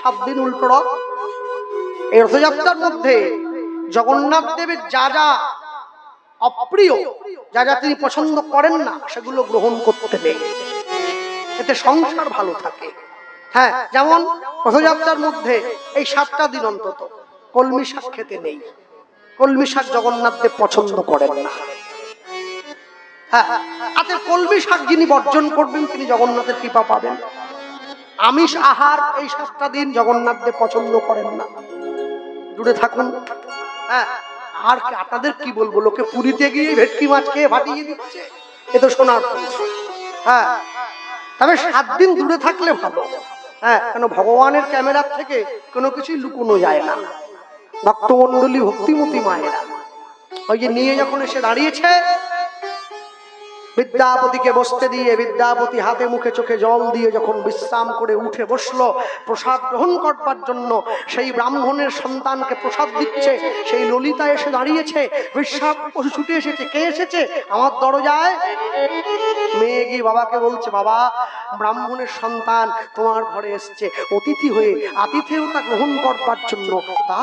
7 দিন উল্টো রথ। এই রথযাত্রার মধ্যে জগন্নাথ দেবের যা যা অপ্রিয়, যা যা তিনি পছন্দ করেন না, সেগুলো গ্রহণ করতে নেই, এতে সংসার ভালো থাকে। হ্যাঁ, যেমন রথযাত্রার মধ্যে এই 7টা দিন অন্তত কলমি শাক খেতে নেই। কলমি শাক জগন্নাথ দেব পছন্দ করেন না। হ্যাঁ, কলমি শাক যিনি বর্জন করবেন তিনি জগন্নাথের কৃপা পাবেন। আমিষ আহার এই 7টা দিন জগন্নাথ দেব পছন্দ করেন না, দূরে থাকুন। হ্যাঁ, আর আপনাদের কি বলবো, লোকে পুরীতে গিয়ে ভেটকি মাছ খেয়ে ফাটিয়ে দিচ্ছে, এ তো শোনার। হ্যাঁ, তবে 7 দিন দূরে থাকলে ভালো। হ্যাঁ, কেন ভগবানের ক্যামেরার থেকে কোনো কিছুই লুকোনো যায় না। ভক্তমণ্ডলী ভক্তিমতী মায়েরা ওই যে নিয়ে যখন এসে দাঁড়িয়েছে, বিদ্যাপতিকে বসতে দিয়ে বিদ্যাপতি হাতে মুখে চোখে জল দিয়ে যখন বিশ্রাম করে উঠে বসলো প্রসাদ গ্রহণ করবার জন্য, সেই ব্রাহ্মণের সন্তানকে প্রসাদ দিচ্ছে, সেই ললিতা এসে দাঁড়িয়েছে, বিশ্বাস ছুটে এসেছে। কে এসেছে? আমার দরজায় মেয়ে গিয়ে বাবাকে বলছে, বাবা, ব্রাহ্মণের সন্তান তোমার ঘরে এসছে অতিথি হয়ে, আতিথেয়তা গ্রহণ করবার জন্য, তা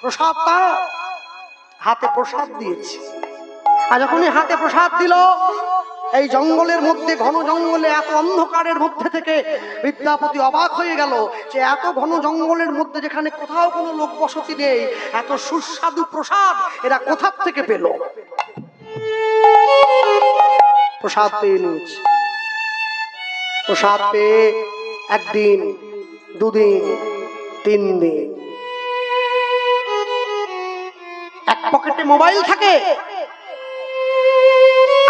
প্রসাদ তা হাতে প্রসাদ দিয়েছে। আর যখনই হাতে প্রসাদ দিল, এই জঙ্গলের মধ্যে, ঘন জঙ্গলে, এত অন্ধকারের মধ্যে থেকে বিদ্যাপতি অবাক হয়ে গেল যে এত ঘন জঙ্গলের মধ্যে, যেখানে কোথাও কোনো লোক বসতি নেই, এত সুস্বাদু প্রসাদ এরা কোথা থেকে পেল? প্রসাদ পেয়ে নিয়েছে। প্রসাদ পেয়ে 1 দিন, 2 দিন, 3 দিন। এক পকেটে মোবাইল থাকে,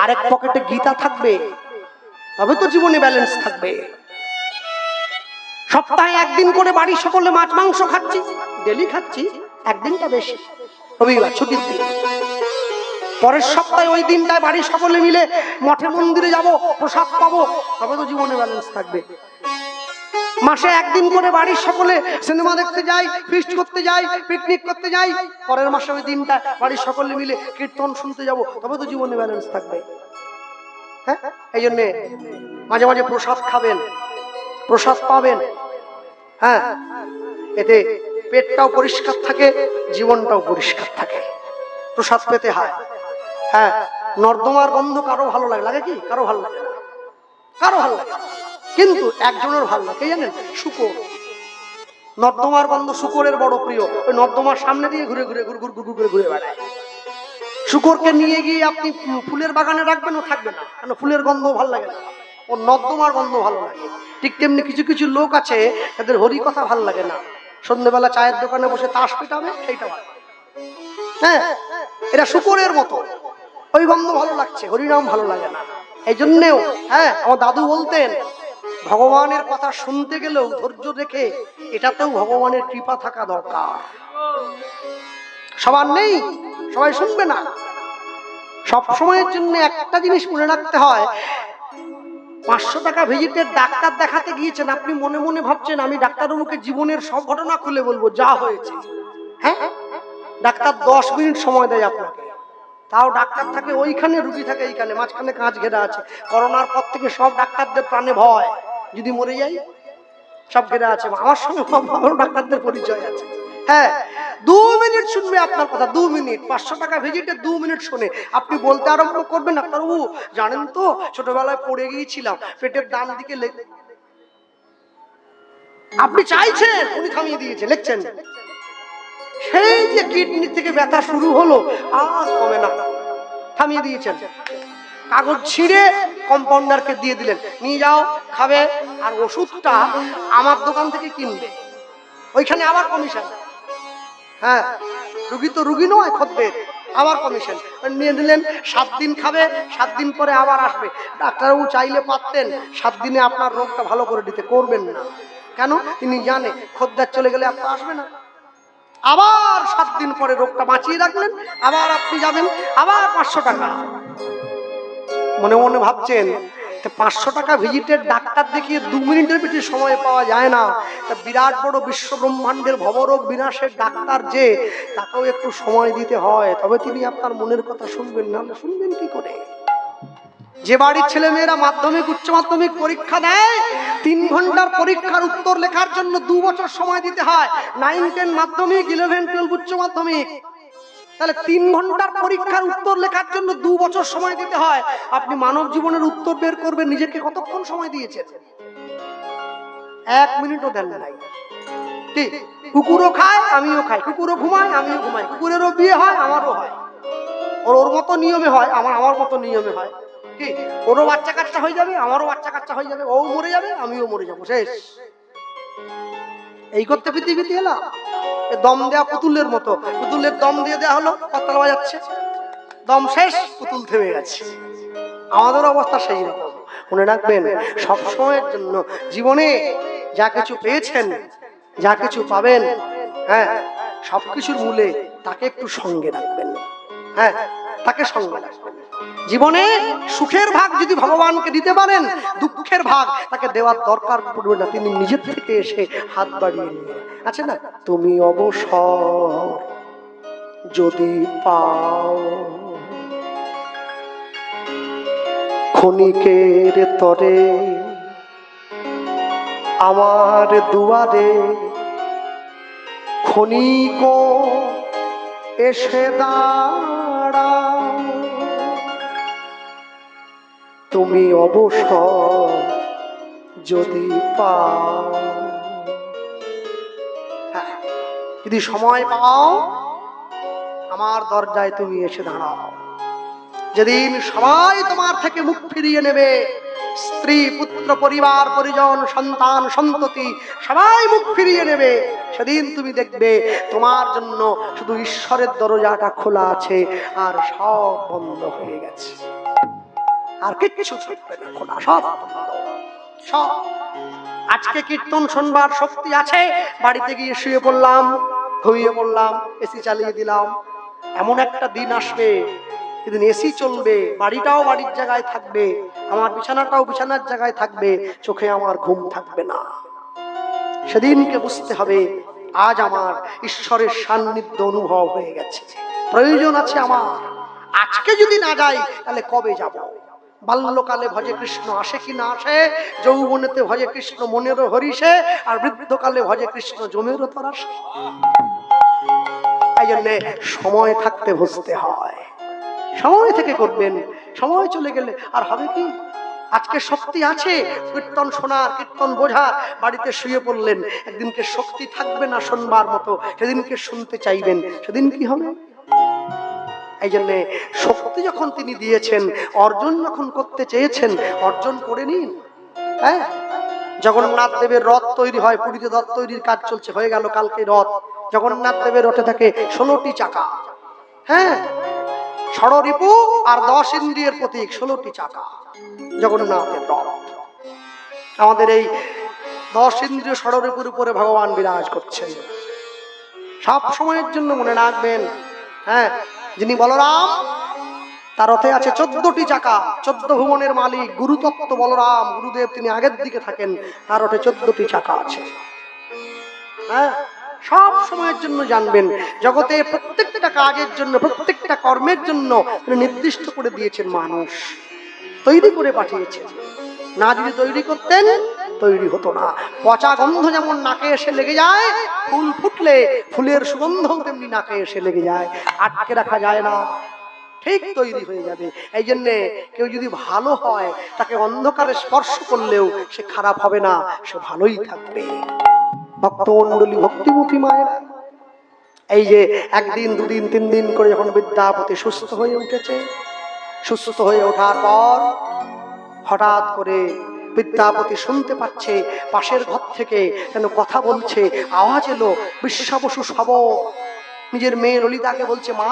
আরেক পকেটে গীতা থাকবে, তবে তো জীবনে ব্যালেন্স থাকবে। সপ্তাহে 1 দিন করে বাড়ির সকলে মাছ মাংস খাচ্ছি, ডেলি খাচ্ছি, 1 দিনটা বেশি, রবিবার ছুটির দিন। পরের সপ্তাহে ওই দিনটায় বাড়ির সকলে মিলে মঠে মন্দিরে যাব, প্রসাদ পাবো, তবে তো জীবনে ব্যালেন্স থাকবে। মাসে 1 দিন করে বাড়ির সকলে সিনেমা দেখতে যাই, ফিস্ট করতে যাই, পিকনিক করতে যাই, পরের মাসে ওই দিনটা বাড়ির সকলে মিলে কীর্তন শুনতে যাব, তবে তো জীবনে ব্যালেন্স থাকবে। হ্যাঁ, এই জন্য মাঝে মাঝে প্রসাদ খাবেন, প্রসাদ পাবেন। হ্যাঁ, এতে পেটটাও পরিষ্কার থাকে, জীবনটাও পরিষ্কার থাকে। প্রসাদ পেতে হয়। হ্যাঁ, নর্দমার গন্ধ কারো ভালো লাগে? লাগে কি? কারো ভালো লাগে না, কারো ভালো লাগে, কিন্তু একজনের ভালো লাগে, জানেন? শুকর। নর্দমার গন্ধ শুকরের বড় প্রিয়। ওই নর্দমার সামনে দিয়ে ঘুরে ঘুরে ঘুরে ঘুরে ঘুরে ঘুরে বেড়ায়। শুকরকে নিয়ে গিয়ে আপনি ফুলের বাগানে রাখবেন, ও থাকবে না, কারণ ফুলের গন্ধ ভালো লাগে না, ও নর্দমার গন্ধ ভালো লাগে। ঠিক তেমনি কিছু কিছু লোক আছে, তাদের হরি কথা ভালো লাগে না, সন্ধ্যেবেলা চায়ের দোকানে বসে তাস পেটাবে, সেইটা ভালো। হ্যাঁ, এরা শুকরের মতো, ওই গন্ধ ভালো লাগছে, হরিনাম ভালো লাগে না। এই জন্যেও হ্যাঁ, আমার দাদু বলতেন, ভগবানের কথা শুনতে গেলেও ধৈর্য রেখে, এটাতেও ভগবানের কৃপা থাকা দরকার। সবার নেই, সবাই শুনবে না। সব সময়ের জন্য একটা জিনিস মনে রাখতে হয়, 500 টাকা ভিজিটের ডাক্তার দেখাতে গিয়েছেন, আপনি মনে মনে ভাবছেন আমি ডাক্তারবাবুকে জীবনের সব ঘটনা খুলে বলবো যা হয়েছে। হ্যাঁ, ডাক্তার 10 মিনিট সময় দেয় আপনাকে, তাও ডাক্তার থাকে ওইখানে, রুগী থাকে এইখানে, মাঝখানে কাঁচ ঘেরা আছে। করোনার পর থেকে সব ডাক্তারদের প্রাণে ভয়, যদি মরে যাই, সব ঘেরা আছে। আমার সঙ্গে ডাক্তারদের পরিচয় আছে। হ্যাঁ, 2 মিনিট শুনবে আপনার কথা, 2 মিনিট, 500 টাকা ভিজিটে 2 মিনিট শুনে আপনি বলতে আরম্ভ করবেন, ডাক্তারবাবু জানেন তো ছোটবেলায় পড়ে গিয়েছিলাম, পেটের ডান দিকে লেগে। আপনি চাইছেন, উনি থামিয়ে দিয়েছে, লিখছেন। সেই যে কিডনি থেকে ব্যথা শুরু হলো, আর কমে না, থামিয়ে দিয়েছেন। কাগজ ছিঁড়ে কম্পাউন্ডারকে দিয়ে দিলেন, নিয়ে যাও, খাবে, আর ওষুধটা আমার দোকান থেকে কিনবে, ওইখানে আবার কমিশন। হ্যাঁ, রুগী তো রুগী নয়, খদ্দের, আবার কমিশন নিয়ে দিলেন। 7 দিন খাবে, 7 দিন পরে আবার আসবে। ডাক্তারবাবু চাইলে পারতেন 7 দিনে আপনার রোগটা ভালো করে দিতে, করবেন না। কেন? তিনি জানে খদ্দের চলে গেলে আপনার আসবে না। আবার 7 দিন পরে রোগটা বাঁচিয়ে রাখলেন, আবার আপনি যাবেন, আবার 500 টাকা। মনে মনে ভাবছেন 500 টাকা ভিজিটের ডাক্তার দেখিয়ে 2 মিনিটের বেশি সময় পাওয়া যায় না, তা বিরাট বড় বিশ্ব ব্রহ্মাণ্ডের ভবরোগ বিনাশের ডাক্তার যে, তাকেও একটু সময় দিতে হয়, তবে তিনি আপনার মনের কথা শুনবেন, না শুনবেন কি করে? যে বাড়ির ছেলে মেয়েরা মাধ্যমিক উচ্চ মাধ্যমিক পরীক্ষা দেয়, 3 ঘন্টার পরীক্ষার উত্তর লেখার জন্য 2 বছর সময় দিতে হয়। 9, 10 মাধ্যমিক, 11, 12 উচ্চ মাধ্যমিক। তাহলে 3 ঘন্টার পরীক্ষার উত্তর লেখার জন্য 2 বছর সময় দিতে হয়। আপনি মানব জীবনের উত্তর বের করবেন, নিজেকে কতক্ষণ সময় দিয়েছেন? 1 মিনিটও দেন নাই। কি কুকুরও খায়, আমিও খাই, কুকুরও ঘুমায়, আমিও ঘুমাই, কুকুরেরও বিয়ে হয়, আমারও হয়। ওর মতো নিয়মে হয়, আমার মতো নিয়মে হয়। কি ওরও বাচ্চা কাচ্চা হয়ে যাবে, আমারও বাচ্চা কাচ্চা হয়ে যাবে, ও মরে যাবে, আমিও মরে যাবো, শেষ। এই করতে পৃথিবীতে এলাম। দম দেয়া পুতুলের মতো, পুতুলের দম দিয়ে দেওয়া হলো, পাতাল বাজাচ্ছে, দম শেষ, পুতুল থেমে গেছে। আমাদের অবস্থা সেই রকম। মনে রাখবেন, সব সময়ের জন্য জীবনে যা কিছু পেয়েছেন, যা কিছু পাবেন, হ্যাঁ, সবকিছুর মূলে তাকে একটু সঙ্গে রাখবেন। হ্যাঁ, তাকে সঙ্গে রাখবেন। জীবনে সুখের ভাগ যদি ভগবানকে দিতে পারেন, দুঃখের ভাগ তাকে দেওয়ার দরকার পড়বে না, তিনি নিজের থেকে এসে হাত বাড়িয়ে নিয়ে আছে না। তুমি অবসর যদি পাও, ক্ষণিকের তরে আমার দুয়ারে ক্ষণিক এসে দাঁড়াও, তুমি অবসর যদি পাও। যদি সময় পাও, আমার দরজায় তুমি এসে দাঁড়াও। যেদিন সবাই তোমার থেকে মুখ ফিরিয়ে নেবে, স্ত্রী, পুত্র, পরিবার, পরিজন, সন্তান, সন্ততি সবাই মুখ ফিরিয়ে নেবে, সেদিন তুমি দেখবে তোমার জন্য শুধু ঈশ্বরের দরজাটা খোলা আছে, আর সব বন্ধ হয়ে গেছে। আর কিচ্ছু থাকবে না, খোলা, সব বন্ধ, সব। আজকে কীর্তন শুনবার শক্তি আছে, বাড়িতে গিয়ে শুয়ে পড়লাম, ঘুমিয়ে পড়লাম, এসি চালিয়ে দিলাম। এমন একটা দিন আসবে সেদিন এসি চলবে, বাড়িটাও বাড়ির জায়গায় থাকবে, আমার বিছানাটাও বিছানার জায়গায় থাকবে, চোখে আমার ঘুম থাকবে না। সেদিনকে বুঝতে হবে, আজ আমার ঈশ্বরের সান্নিধ্য অনুভব হয়ে গেছে, প্রয়োজন আছে আমার। আজকে যদি না যাই তাহলে কবে যাব? বাল্যকালে ভজে কৃষ্ণ আসে কি না আসে, যৌবনেতে ভজে কৃষ্ণ মনেরও হরিষে, আর বৃদ্ধকালে ভজে কৃষ্ণ জমেরও তরাসে। এই জন্য সময় থাকতে বুঝতে হয়, সময় থেকে করবেন। সময় চলে গেলে আর হবে কি? আজকে শক্তি আছে কীর্তন শোনার, কীর্তন বোঝার, বাড়িতে শুয়ে পড়লেন, একদিনকে শক্তি থাকবে না শুনবার মতো, সেদিনকে শুনতে চাইবেন, সেদিন কি হবে? এই জন্য শক্তি যখন তিনি দিয়েছেন, অর্জন যখন করতে চেয়েছেন, অর্জন করে নিন। হ্যাঁ, জগন্নাথ দেবের রথ তৈরি হয়, পুরীতে রথ তৈরির কাজ চলছে, হয়ে গেল কালকে রথ। জগন্নাথ দেবের রথে থাকে 16টি চাকা। হ্যাঁ, ষড়রিপু আর 10 ইন্দ্রিয়ের প্রতীক 16টি চাকা জগন্নাথের রথ। আমাদের এই 10 ইন্দ্রিয় ষড়রিপুর উপরে ভগবান বিরাজ করছেন। সব সময়ের জন্য মনে রাখবেন, হ্যাঁ, যিনি বলরাম, তার রথে আছে 14টি চাকা, 14 ভুবনের মালিক গুরুতত্ত্ব বলরাম, গুরুদেব তিনি আগের দিকে থাকেন, তার রথে 14টি চাকা আছে। হ্যাঁ, সব সময়ের জন্য জানবেন, জগতে প্রত্যেকটা কাজের জন্য, প্রত্যেকটা কর্মের জন্য নির্দিষ্ট করে দিয়েছেন, মানুষ তৈরি করে পাঠিয়েছেন। না যদি তৈরি করতেন, তৈরি হতো না। পচা গন্ধ যেমন নাকে এসে লেগে যায়, ফুল ফুটলে ফুলের সুগন্ধও তেমনি নাকে এসে লেগে যায়, আটকে রাখা যায় না, ঠিক তৈরি হয়ে যাবে। এই জন্য কেউ যদি ভালো হয়, তাকে অন্ধকারে স্পর্শ করলেও সে খারাপ হবে না, সে ভালোই থাকবে। ভক্তমণ্ডলী, ভক্তিমুখী মায়েরা, এই যে 1 দিন 2 দিন 3 দিন করে যখন বিদ্যাপতি সুস্থ হয়ে উঠেছে, সুস্থ হয়ে ওঠার পর হঠাৎ করে বিদ্যাপতি শুনতে পাচ্ছে পাশের ঘর থেকে যেন কথা বলছে, আওয়াজ এলো, বিশ্বা বসু সব নিজের মেয়ে ললিতাকে বলছে, মা,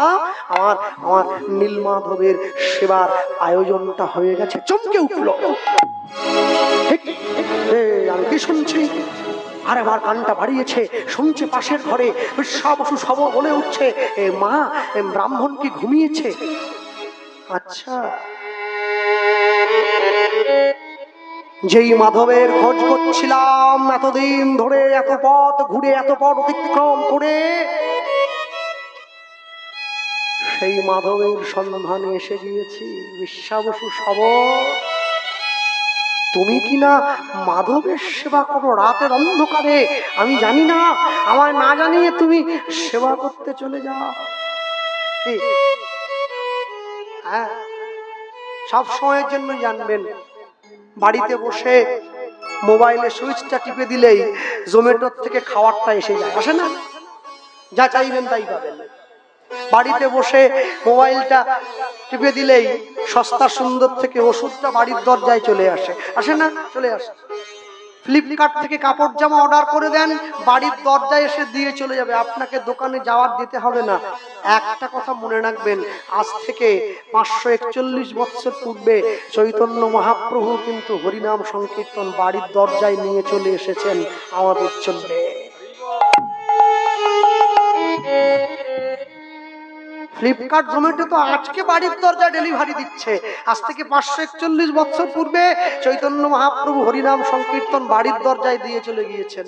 আমার আমার নীলমাধবের সেবার আয়োজনটা হয়ে গেছে। চমকে উঠল, আমি কি শুনছি? আর আমার কানটা বাড়িয়েছে, শুনছে পাশের ঘরে বিশ্বা বসু সব বলে উঠছে, মা, ব্রাহ্মণ কি ঘুমিয়েছে? আচ্ছা, যেই মাধবের খোঁজ করছিলাম এতদিন ধরে, এত পথ ঘুরে, এত পথ অতিক্রম করে, সেই মাধবের সন্ধানে এসে গিয়েছি। বিশ্বা বসু সব তুমি কিনা মাধবের সেবা করো রাতের অন্ধকারে, আমি জানি না, আমায় না জানিয়ে তুমি সেবা করতে চলে যাও। হ্যাঁ, সব সময়ের জন্য জানবেন, বাড়িতে বসে মোবাইলে সুইচটা টিপে দিলেই জোম্যাটোর থেকে খাবারটা এসে যায়, আসে না? যা চাইবেন তাই পাবেন। বাড়িতে বসে মোবাইলটা টিপে দিলেই সস্তা সুন্দর থেকে ওষুধটা বাড়ির দরজায় চলে আসে, আসে না? চলে আসে। ফ্লিপকার্ট থেকে কাপড় জামা অর্ডার করে দেন, বাড়ির দরজায় এসে দিয়ে চলে যাবে, আপনাকে দোকানে যাওয়ার দিতে হবে না। একটা কথা মনে রাখবেন, আজ থেকে 541 বছর পূর্বে চৈতন্য মহাপ্রভু কিন্তু হরিনাম সংকীর্তন বাড়ির দরজায় নিয়ে চলে এসেছেন আমাদের জন্য। ফ্লিপকার্ট জোম্যাটো তো আজকে বাড়ির দরজায় ডেলিভারি দিচ্ছে, আজ থেকে 541 বছর পূর্বে চৈতন্য মহাপ্রভু হরিনাম সংকীর্তন বাড়ির দরজায় দিয়ে চলে গিয়েছেন।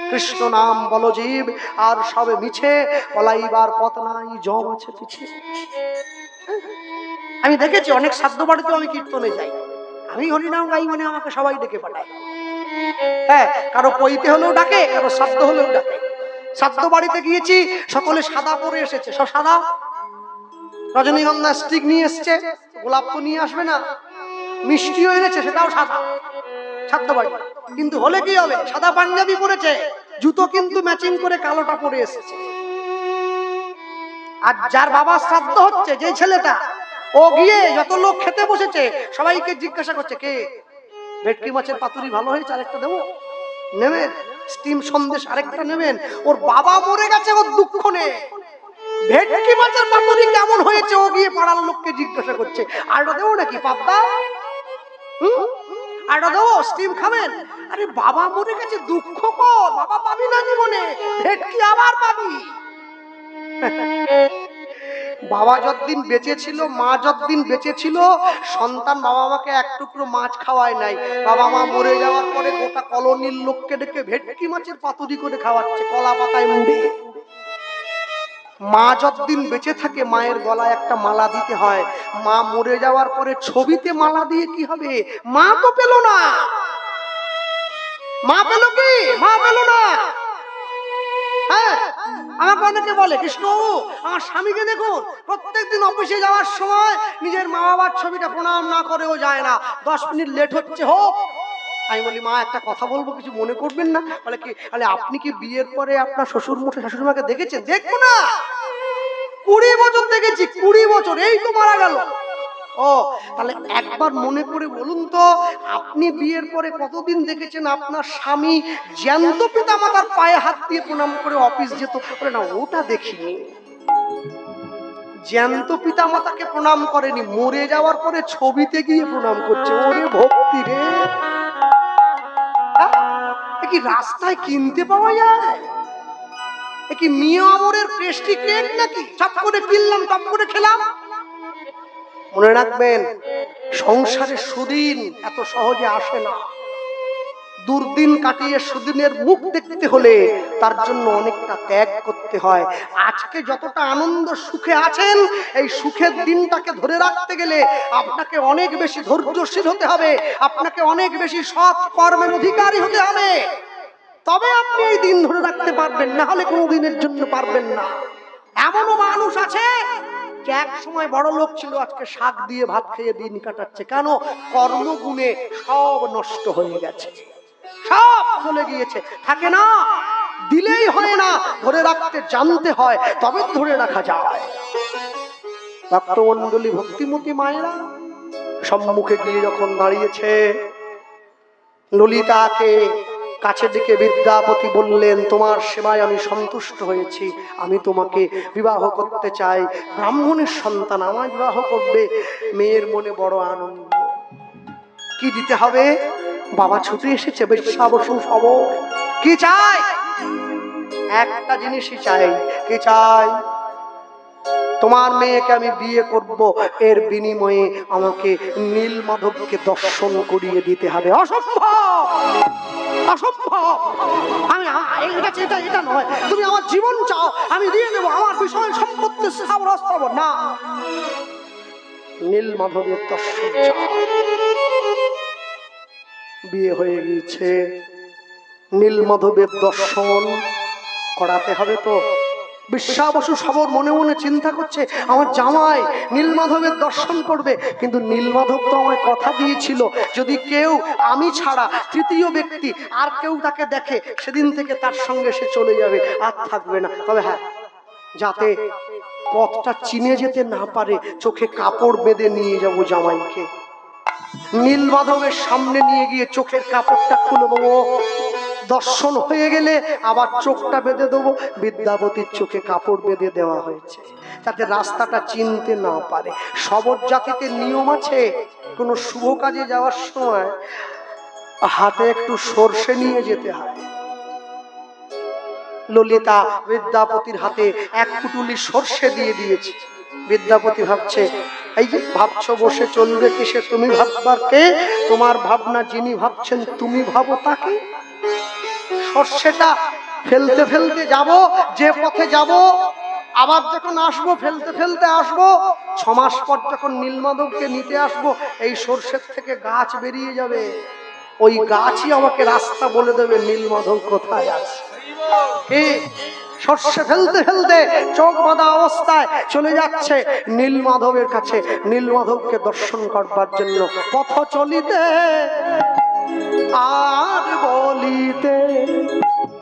কৃষ্ণ নাম বল জীব আর সবে মিছে, পলাইবার পথ নাই জম আছে পিছে। আমি দেখেছি অনেক শ্রাদ্ধ বাড়িতেও আমি কীর্তনে যাই, আমি হরিনাম গাই মানে আমাকে সবাই ডেকে পাঠায়। হ্যাঁ, কারো পইতে হলেও ডাকে, কারো শ্রাদ্ধ হলেও ডাকে। শ্রাদ্ধ বাড়িতে গিয়েছি, সকলে সাদা পরে এসেছে, সব সাদা, রজনীগন্ধা স্টিক নিয়ে এসছে, গোলাপ তো নিয়ে আসবে না, মিষ্টিও এনেছে, সেটাও সাদা। শ্রাদ্ধ বাড়ি কিন্তু হলে কি হবে, সাদা পাঞ্জাবি পরেছে, জুতো কিন্তু ম্যাচিং করে কালোটা পরে এসেছে। আর যার বাবা শ্রাদ্ধ হচ্ছে, যে ছেলেটা, ও গিয়ে যত লোক খেতে বসেছে সবাইকে জিজ্ঞাসা করছে, কে ভেটকি মাছের পাতুরি ভালো হয়েছে, আরেকটা দেবো, নেবেন? স্টিম সন্দেশ আরেকটা নেবেন? ওর বাবা মরে গেছে, ওর দুঃখ নেই, ভেটকি মাছের পাতুরি কেমন হয়েছে ও গিয়ে পাড়ার লোককে জিজ্ঞাসা করছে। আরটা দেবো নাকি পাপ্পা? আরটা দেবো, স্টিম খাবেন? আরে বাবা মরে গেছে, দুঃখ কর, বাবা পাবি না জীবনে, ভেটকি আবার পাবি। বাবা যতদিন বেঁচে ছিল, মা যতদিন বেঁচে ছিল, সন্তান বাবা মাকে এক টুকরো মাছ খাওয়ায় নাই। বাবা মা মরে যাওয়ার পরে গোটা কলোনির লোককে ডেকে ভেটকি মাছের পাতুরি করে খাওয়াচ্ছে, কলা পাতায় মুড়ে। মা যতদিন বেঁচে থাকে মায়ের গলায় একটা মালা দিতে হয়, মা মরে যাওয়ার পরে ছবিতে মালা দিয়ে কি হবে? মা তো পেল না। মা পেল কি? মা পেল না। হ্যাঁ, আমাকে অনেকে বলে, কৃষ্ণ আমার স্বামীকে দেখুন, প্রত্যেকদিন অফিসে যাওয়ার সময় নিজের মা বাবার ছবিটা প্রণাম না করেও যায় না, 10 মিনিট লেট হচ্ছে হোক। আমি বলি, মা একটা কথা বলবো, কিছু মনে করবেন না? বলে কি? বলে আপনি কি বিয়ের পরে আপনার শ্বশুর মশাই শাশুড়ি মাকে দেখেছেন? দেখবো না, 20 বছর দেখেছি, 20 বছর, এই তো মারা গেল। ও তাহলে একবার মনে করে বলুন তো, আপনি বিয়ের পরে কতদিন দেখেছেন আপনার স্বামী জ্যান্ত পিতা মাতার পায়ে হাত দিয়ে প্রণাম করে অফিস যেত? বলে না, ওটা দেখিনি। জ্যান্ত পিতা মাতাকে প্রণাম করেনি, মরে যাওয়ার পরে ছবিতে গিয়ে প্রণাম করছে। ওরে ভক্তি রে! কি রাস্তায় কিনতে পাওয়া যায়? কি মিয়া আমরের পেস্ট্রি কেক নাকি? চপ করে কিনলাম, টপ করে খেলাম। মনে রাখবেন, সংসারে সুদিন এত সহজে আসে না। দুর্দিন কাটিয়ে সুদিনের মুখ দেখতে হলে তার জন্য অনেকটা ত্যাগ করতে হয়। আজকে যতটা আনন্দ সুখে আছেন, এই সুখের দিনটাকে ধরে রাখতে গেলে আপনাকে অনেক বেশি ধৈর্যশীল হতে হবে, আপনাকে অনেক বেশি সৎ কর্মের অধিকারী হতে হবে, তবে আপনি এই দিন ধরে রাখতে পারবেন, না হলে কোনো দিনের জন্য পারবেন না। এমনও মানুষ আছে যে এক সময় বড় লোক ছিল, আজকে শাক দিয়ে ভাত খেয়ে দিন কাটাচ্ছে। কেন? কর্মগুণে সব নষ্ট হয়ে গেছে, সব চলে গিয়েছে, থাকে না, দিলেই হয় না, ধরে রাখতে জানতে হয়, তবে ধরে রাখা যায়। ভক্তমণ্ডলী, ভক্তিমতী মায়েরা সম্মুখে গিয়ে যখন দাঁড়িয়েছে, ললিতাকে কাছে ডেকে বিদ্যাপতি বললেন, তোমার সেবায় আমি সন্তুষ্ট হয়েছি, আমি তোমাকে বিবাহ করতে চাই। ব্রাহ্মণের সন্তান আমায় বিবাহ করবে। মেয়ের মনে বড় আনন্দ। কি দিতে হবে? বাবা ছুটে এসেছে, বেশ্যাবসু সব। কি চাই? একটা জিনিসই চাই। কি চাই? তোমার মেয়েকে আমি বিয়ে করব, এর বিনিময়ে আমাকে নীল মাধবকে দর্শন করিয়ে দিতে হবে। অসম্ভব, অসম্ভব। আমি এটা নয়, তুমি আমার জীবন চাও, আমি দিয়ে দেবো, আমার বিষয় সম্পত্তি স্থাবর না, নীল মাধবের দর্শন চাও। বিয়ে হয়ে গিয়েছে, নীলমাধবের দর্শন করাতে হবে। তো বিশ্বা বসু সবর মনে মনে চিন্তা করছে, আমার জামাই নীলমাধবের দর্শন করবে, কিন্তু নীলমাধব তো আমায় কথা দিয়েছিল যদি কেউ আমি ছাড়া তৃতীয় ব্যক্তি আর কেউ তাকে দেখে সেদিন থেকে তার সঙ্গে সে চলে যাবে, আর থাকবে না। তবে হ্যাঁ, যাতে পথটা চিনে যেতে না পারে চোখে কাপড় বেঁধে নিয়ে যাব জামাইকে। নীলমাধবের সামনে নিয়ে গিয়ে চোখের কাপড়টা খুলে দেবো, দর্শন হয়ে গেলে আবার চোখটা বেঁধে দেবো। বিদ্যাপতির চোখে কাপড় বেঁধে দেওয়া হয়েছে যাতে রাস্তাটা চিনতে না পারে। সবর জাতিতে নিয়ম আছে, কোনো শুভ কাজে যাওয়ার সময় হাতে একটু সর্ষে নিয়ে যেতে হয়। ললিতা বিদ্যাপতির হাতে এক পুটুলি সর্ষে দিয়ে দিয়েছে। বিদ্যাপতি ভাবছে, এই যে ভাবছো বসে চলবে কিসে, তুমি ভাববার কে? তোমার ভাবনা যিনি ভাবছেন তুমি ভাবো তাকে। সর্ষেটা ফেলতে ফেলতে যাব, যে পথে যাব আবার যখন আসবো ফেলতে ফেলতে আসবো, 6 মাস পর যখন নীলমাধবকে নিতে আসবো এই সর্ষের থেকে গাছ বেরিয়ে যাবে, ওই গাছই আমাকে রাস্তা বলে দেবে নীলমাধব কোথায় আছে। সর্ষে ফেলতে ফেলতে চোখ বাঁধা অবস্থায় চলে যাচ্ছে নীলমাধবের কাছে, নীলমাধবকে দর্শন করবার জন্য। পথ চলিতে আর বলিতে,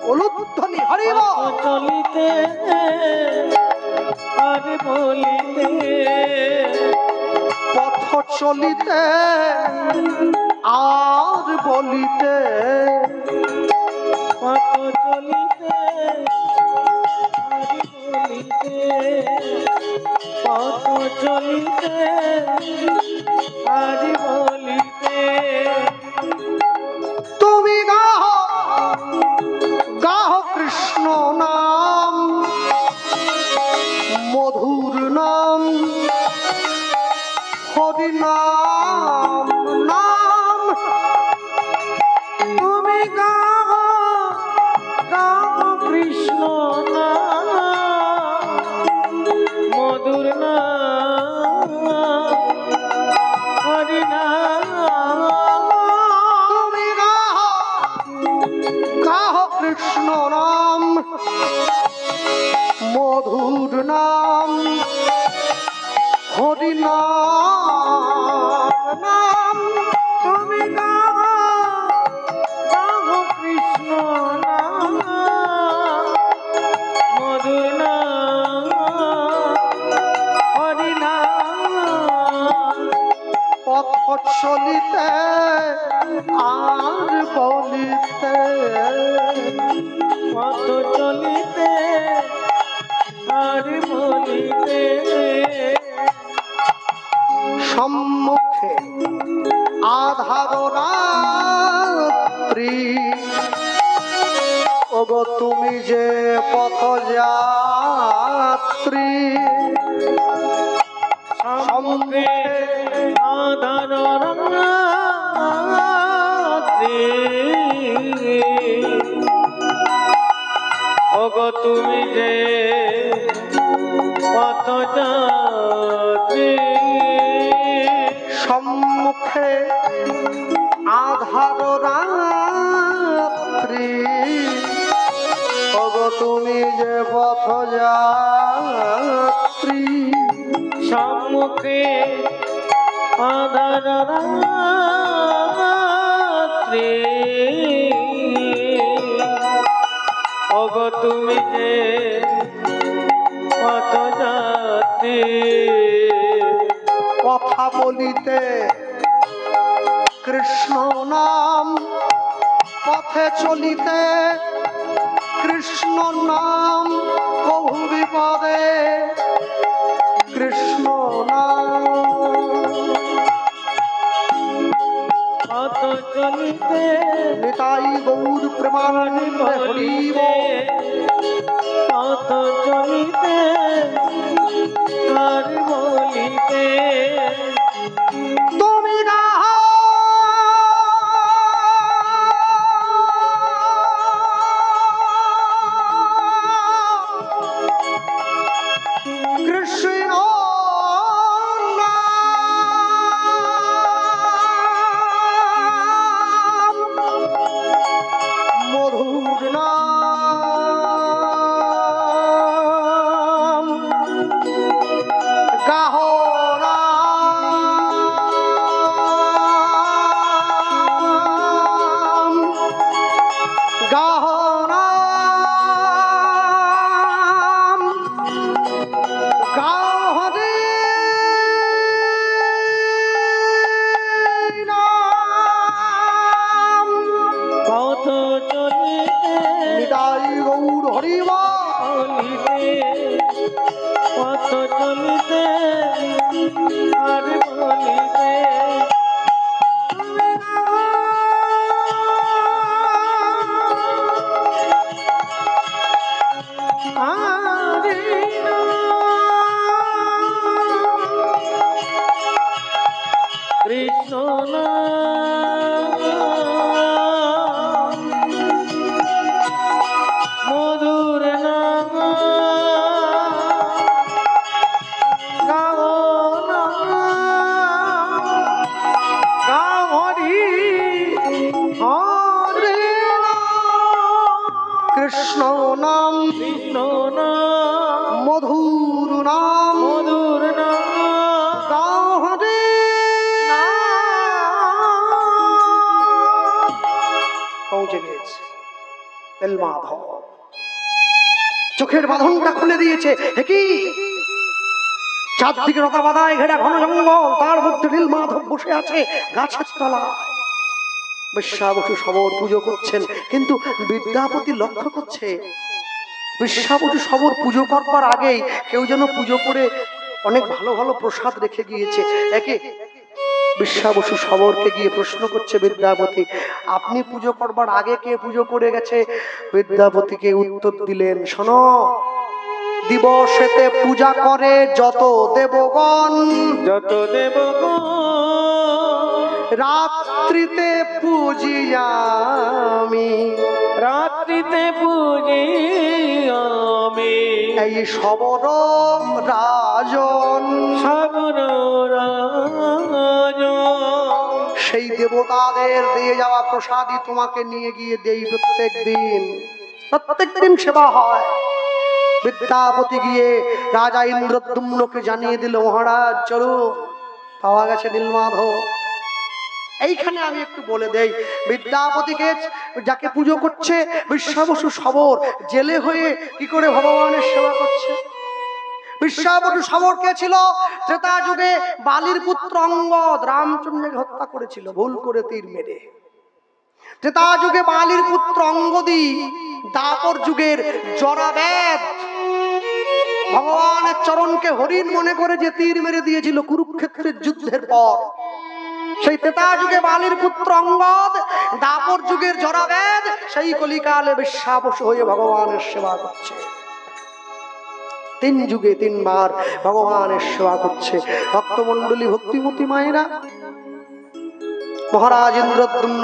উলুধ্বনি হরি বল। চলিতে আর বলিতে, পথ চলিতে আর বলিতে, পথ চলিতে আর বলিতে, পথ চলিতে আর বলিতে। তুমি গাহ গাহ কৃষ্ণ নাম, মধুর নাম, হরি নাম নাম। তুমি গাহ গাহ কৃষ্ণ নাম, মধুর নাম, হরি নাম। তুমি গাহ গাহ কৃষ্ণ নাম, মধুর নাম, হরি নাম নাম। তুমি গাহ গাহ কৃষ্ণ নাম, মধুর নাম, হরি নাম। পথ চলিতে আর বলিতে, পথ চলিতে আর বলিতে। সম্মুখে আধার রাত্রি, ওগো তুমি যে পথ যাত্রী। সম্মুখে আধার রাত্রি, ওগো তুমি যে পথ যাত্রী। সম্মুখে আধার রাত্রি, ওগো তুমি যে পথ যাত্রী। সম্মুখে আধার রাত্রি, ওগো তুমি যে পথ যাত্রী। কথা বলিতে কৃষ্ণ নাম, পথে চলিতে কৃষ্ণ নাম, বহু বিপদে কৃষ্ণ নাম। পথ চলিতে নিতাই গৌর প্রেমানন্দে হরি বল। পথ চলিতে আর বলিতে। তুমি গাহ কৃষ্ণ নাম, গৌর হরিবা বলিতে পথ চলিতে আর বলিতে কৃষ্ণ মধুর নাম গাও না গাও হরি হরে কৃষ্ণ নাম কৃষ্ণ নাম মধুর নাম মধুর নাম গাও হরে পৌঁছে গিয়েছে তেল মাধব চোখের বাঁধনটা খুলে দিয়েছে। কি চারদিকে রতা বাদায় ঘেরা ঘন জঙ্গল, তার মধ্যে নীল মাধব বসে আছে গাছের তলা। বিশ্বাবসু সবর পুজো করছেন, কিন্তু বিদ্যাপতি লক্ষ্য করছে বিশ্বাবসু সবর পুজো করবার আগেই কেউ যেন পুজো করে অনেক ভালো ভালো প্রসাদ রেখে গিয়েছে। একে বিশ্বাবসু সবরকে গিয়ে প্রশ্ন করছে বিদ্যাপতি, আপনি পুজো করবার আগে কে পুজো করে গেছে? বিদ্যাপতিকে উত্তর দিলেন, শোনো, দিবসেতে পূজা করে যত দেবগণ, যত দেবগণ রাত্রিতে পূজি আমি, রাত্রিতে পূজি আমি এই সবর রাজন, সাগর রাজ সেই দেবতাদের দিয়ে যাওয়া প্রসাদই তোমাকে নিয়ে গিয়ে দেই প্রত্যেক দিন সেবা হয়। বিদ্যাপতি গিয়ে রাজা ইন্দ্রদ্যুম্নকে জানিয়ে দিল, মহারাজ চলুন, পাওয়া গেছে নীলমাধব। এইখানে আমি একটু বলে দেই, বিদ্যাপতিকে যাকে পুজো করছে বিশ্বাবসু সবর, জেলে হয়ে কি করে ভগবানের সেবা করছে? বিশ্বাবসু সবর কে ছিল? ত্রেতা যুগে বালির পুত্র অঙ্গদ রামচন্দ্রকে হত্যা করেছিল ভুল করে তীর মেরে। ত্রেতা যুগে বালির পুত্র অঙ্গদই দাপর যুগের জরাবেদ ভগবানের চরণকে হরিণ মনে করে যে তীর মেরে দিয়েছিল কুরুক্ষেত্রের যুদ্ধের পর। সেই ত্রেতা যুগে বালির পুত্র অঙ্গদ, দাপর যুগের জরাবেদ সেই কলিকালে বিশ্বাবসু হয়ে ভগবানের সেবা করছে। 3 যুগে 3 বার ভগবানের সেবা করছে। ভক্তমণ্ডলী, ভক্তিমতী মায়েরা, মহারাজ ইন্দ্রদ্যুম্ন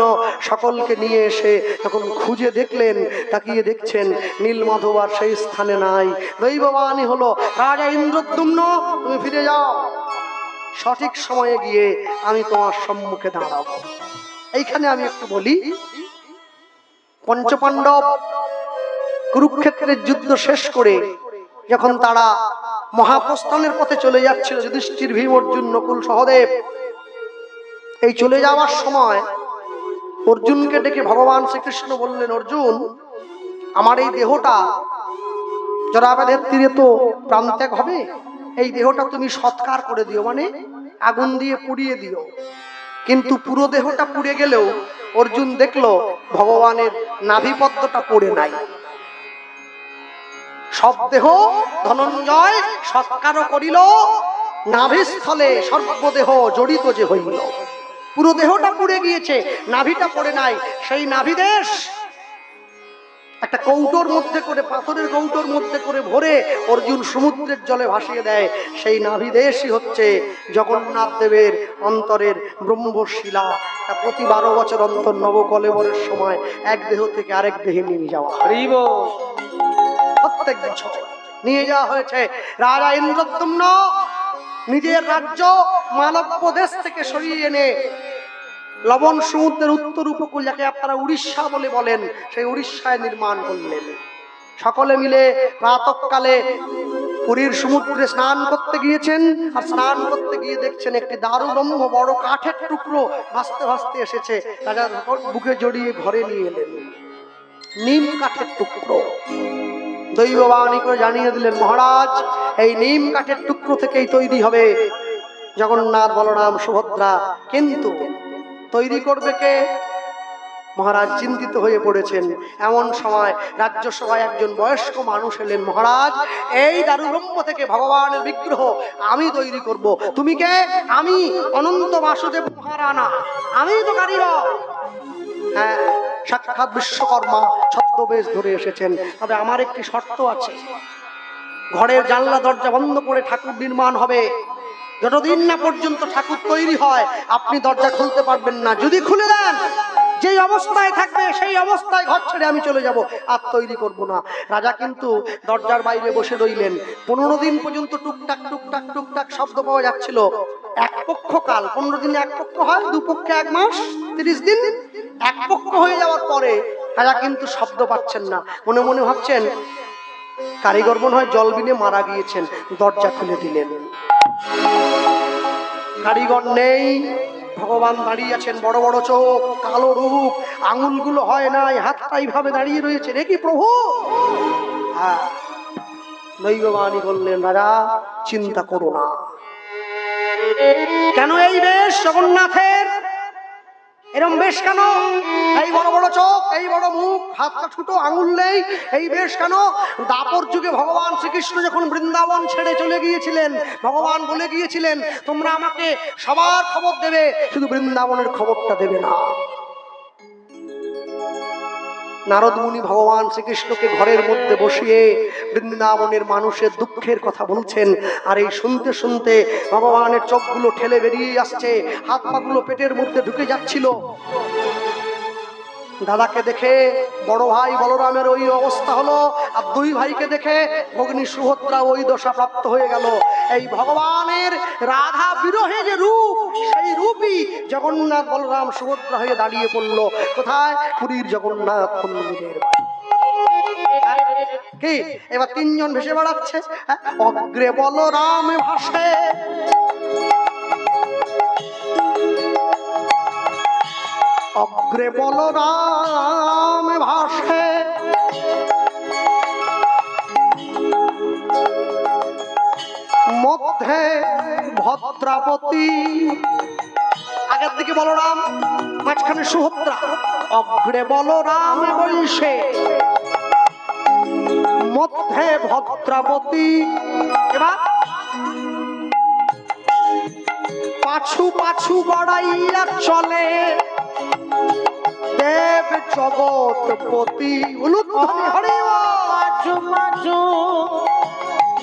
সকলকে নিয়ে এসে যখন খুঁজে দেখলেন, তাকিয়ে দেখছেন নীলমাধব আর সেই স্থানে নাই। দৈববাণী হলো, রাজা ইন্দ্রদ্যুম্ন তুমি ফিরে যাও, সঠিক সময়ে গিয়ে আমি তোমার সম্মুখে দাঁড়াবো। এইখানে আমি একটু বলি, পঞ্চপাণ্ডব কুরুক্ষেত্রের যুদ্ধ শেষ করে যখন তারা মহাপ্রস্থানের পথে চলে যাচ্ছিল, যুধিষ্ঠির, ভীম, অর্জুন, নকুল, সহদেব, এই চলে যাওয়ার সময় অর্জুনকে ডেকে ভগবান শ্রীকৃষ্ণ বললেন, অর্জুন, আমার এই দেহটা জরাবেদের তীরে তো প্রাণত্যাগ হবে, এই দেহটা তুমি সৎকার করে দিও, মানে আগুন দিয়ে পুড়িয়ে দিও। কিন্তু পুরো দেহটা পুড়ে গেলেও অর্জুন দেখলো ভগবানের নাভিপদ্মটা পড়ে নাই। সব দেহ ধনঞ্জয় সৎকার করিল, নাভিস্থলে সর্বদেহ জড়িত যে হইল। পুরো দেহটা পুড়ে গিয়েছে, নাভিটা পড়ে নাই। সেই নাভিদেশ একটা কৌটোর মধ্যে করে, পাথরের কৌটোর মধ্যে করে ভরে অর্জুন সমুদ্রের জলে ভাসিয়ে দেয়। সেই নাভিদেশই হচ্ছে জগন্নাথ দেবের অন্তরের ব্রহ্মশিলা। প্রতি 12 বছর অন্তর নবকলেবরের সময় এক দেহ থেকে আরেক দেহে নিয়ে যাওয়া, প্রত্যেক বছর নিয়ে যাওয়া হয়েছে। রাজা ইন্দ্রদ্যুম্ন নিজের রাজ্য মালব্য দেশ থেকে সরিয়ে এনে লবণ সমুদ্রের উত্তর উপকূল, যাকে আপনারা উড়িষ্যা বলে বলেন, সেই উড়িষ্যায় নির্মাণ করলেন। সকলে মিলে প্রাতঃকালে পুরীর সমুদ্রে স্নান করতে গিয়েছেন, আর স্নান করতে গিয়ে দেখছেন একটি দারুব্রহ্ম বড় কাঠের টুকরো ভাসতে ভাসতে এসেছে। রাজা বুকে জড়িয়ে ঘরে নিয়ে এলেন। নিম কাঠের টুকরো। দৈববাণী করে জানিয়ে দিলেন, মহারাজ, এই নিম কাঠের টুকরো থেকেই তৈরি হবে জগন্নাথ, বলরাম, সুভদ্রা। কিন্তু তৈরি করবে কে? মহারাজ চিন্তিত হয়ে পড়েছেন। এমন সময় রাজ্যসভায় একজন বয়স্ক মানুষ এলেন। মহারাজ, এই দারুব্রহ্ম থেকে ভগবানের বিগ্রহ আমি তৈরি করব। তুমি কে? আমি অনন্ত বাসুদেব মহারানা, আমি তো কারিগর। হ্যাঁ, সাক্ষাৎ বিশ্বকর্মা ছদ্মবেশ ধরে এসেছেন। তবে আমার একটি শর্ত আছে, ঘরের জানলা দরজা বন্ধ করে ঠাকুর নির্মাণ হবে। যতদিন না পর্যন্ত ঠাকুর তৈরি হয় আপনি দরজা খুলতে পারবেন না। যদি খুলে দেন, যেই অবস্থায় থাকবে সেই অবস্থায় ঘর ছেড়ে আমি চলে যাব, আর তৈরি করব না। রাজা কিন্তু দরজার বাইরে বসে রইলেন। 15 দিন পর্যন্ত টুকটাক টুকটাক টুকটাক শব্দ পাওয়া যাচ্ছিল। এক পক্ষ কাল, 15 দিনে এক পক্ষ হয়, দু পক্ষে 1 মাস 30 দিন। এক পক্ষ হয়ে যাওয়ার পরে রাজা কিন্তু শব্দ পাচ্ছেন না। মনে মনে ভাবছেন কারিগর মনে হয় জল বিনে মারা গিয়েছেন। দরজা খুলে দিলেন, কারিগর নেই, ভগবান দাঁড়িয়ে আছেন। বড় বড় চোখ, কালো রূপ, আঙুলগুলো হয় নাই, হাতটা এইভাবে দাঁড়িয়ে রয়েছে। রে কি প্রভু? হ্যাঁ, দৈববাণী বললেন, রাজা চিন্তা করো না। কেন এই বেশ জগন্নাথের? এরম বেশ কেন? এই বড় বড় চোখ, এই বড় মুখ, হাতটা ছোট, আঙুল নেই, এই বেশ কেন? দাপর যুগে ভগবান শ্রীকৃষ্ণ যখন বৃন্দাবন ছেড়ে চলে গিয়েছিলেন, ভগবান বলে গিয়েছিলেন তোমরা আমাকে সবার খবর দেবে, শুধু বৃন্দাবনের খবরটা দেবে না। নারদ মুনি ভগবান শ্রীকৃষ্ণকে ঘরের মধ্যে বসিয়ে বৃন্দাবনের মানুষের দুঃখের কথা বলছেন। আর এই শুনতে শুনতে ভগবানের চোখগুলো ঠেলে বেরিয়ে আসছে, হাত পাগুলো পেটের মধ্যে ঢুকে যাচ্ছিল। দাদাকে দেখে বড় ভাই বলরামের ওই অবস্থা হলো, আর 2 ভাইকে দেখে ভগ্নী সুভদ্রা ওই দশা প্রাপ্ত হয়ে গেল। এই ভগবানের রাধা বিরহে যে রূপ, সেই রূপই জগন্নাথ বলরাম সুভদ্রা হয়ে দাঁড়িয়ে পড়ল। কোথায়? পুরীর জগন্নাথ মন্দিরের। কি এবার 3 জন ভেসে বেড়াচ্ছে। অগ্রে বলরাম ভাসে, অগ্রে বলরাম ভাসে, মধ্যে ভদ্রাবতী। আগের দিকে বলরাম, মাঝখানে সুভদ্রা। অগ্রে বলরাম বৈশে, মধ্যে ভদ্রাবতী। এবার পাছু পাছু গড়াইয়া চলে দেব জগৎপতি। উলুধ্বনি হরি বল। পাছু পাছু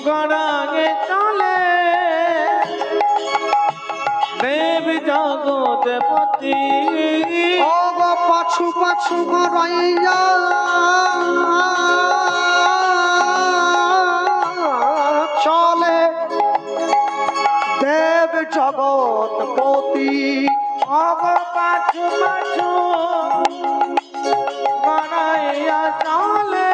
গড়াইয়া চলে দেব জগৎপতি। ও গো পাছু পাছু গড়াইয়া চলে দেব জগৎপতি। পাছু পাছু গড়াইয়া চলে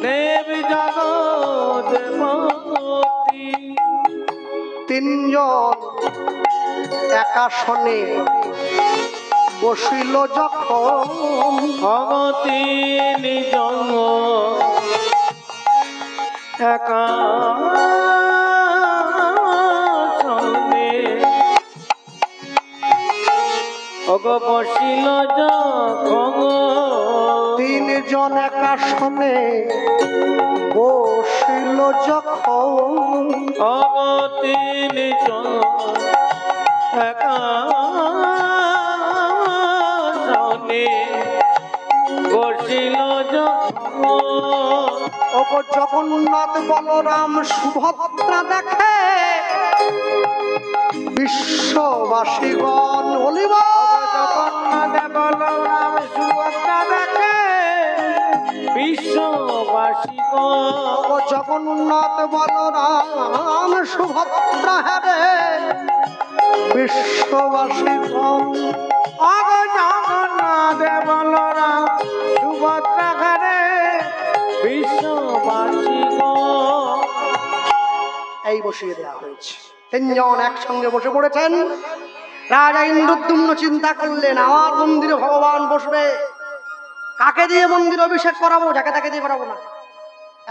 দেব জগৎপতি। 3 জন একাসনে বসিল যখন, ভগতি নিজ একা বসিল যখন। 3 জন একাসনে বসিল যখন, ভগতি নিজ একা বসিল যখন। ওগো জগন্নাথ বলরাম সুভদ্রা দেখে বিশ্ববাসীগণ বলিব। জগন্নাথ বলরাম সুভদ্রা দেখে বিশ্ববাসীগণ। ওগো জগন্নাথ বলরাম সুভদ্রা হেরে বিশ্ববাসীগণ। ওগো জগন্নাথ বলরাম সুভদ্রা ঘরে বিশ্ববাসীগণ। এই বসিয়ে দেওয়া হয়েছে। 3 জন একসঙ্গে বসে পড়েছেন। রাজা ইন্দ্রদ্যুম্ন চিন্তা করলেন, আমার মন্দিরে ভগবান বসবে, কাকে দিয়ে মন্দির অভিষেক করাবো? যাকে তাকে দিয়ে করাবো না।